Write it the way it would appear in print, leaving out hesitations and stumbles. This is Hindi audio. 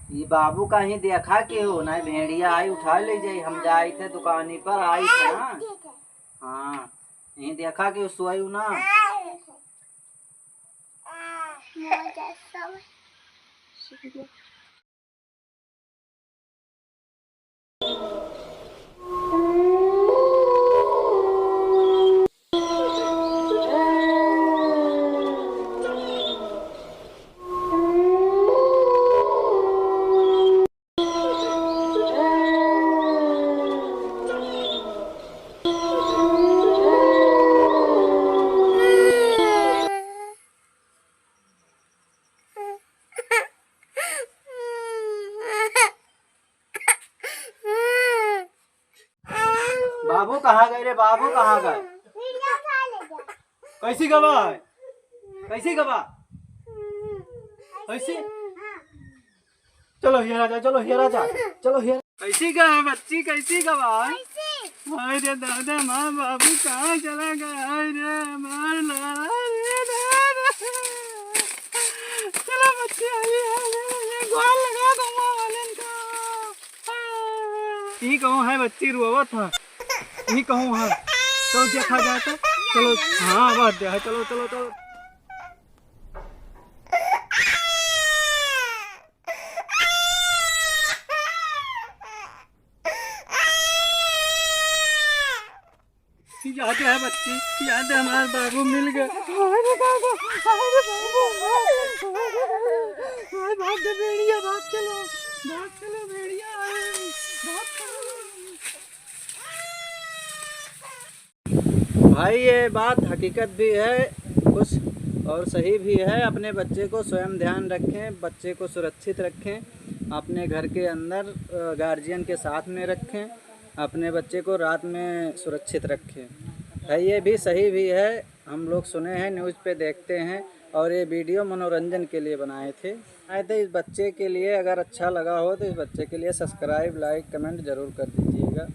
ये बाबू कहीं देखा के हो ना, भेड़िया आई उठा ले जाई। हम जाए थे दुकानी पर आई थे ना। हाँ, यही देखा के सोई ना। बाबू कहाँ गए रे? बाबू कहाँ गए? कैसी गवा है? कैसी गवा? कैसी? चलो हियर आजा, चलो हियर आजा, चलो हियर। कैसी गवा बच्ची? कैसी गवा? हाय रे दादा, माँ बाबू कहाँ चला गया? हाय रे मार ला रे दादा। चलो बच्ची आई है, गोल लगा दो माँ वाले का। यही कहूँ है बच्ची रुआ था, यही कहूँ है। चलो देखा जाए तो चलो। हाँ बात है, चलो चलो चलो। याद है बच्ची, याद है हमारे बाबू मिल गए। भाग दे भेड़िया, भाग चलो भेड़िया, भाग चलो। भाई ये बात हकीकत भी है कुछ और सही भी है। अपने बच्चे को स्वयं ध्यान रखें, बच्चे को सुरक्षित रखें, अपने घर के अंदर गार्जियन के साथ में रखें, अपने बच्चे को रात में सुरक्षित रखें। है ये भी सही भी है, हम लोग सुने हैं, न्यूज़ पे देखते हैं। और ये वीडियो मनोरंजन के लिए बनाए थे इस बच्चे के लिए। अगर अच्छा लगा हो तो इस बच्चे के लिए सब्सक्राइब, लाइक, कमेंट ज़रूर कर दीजिएगा।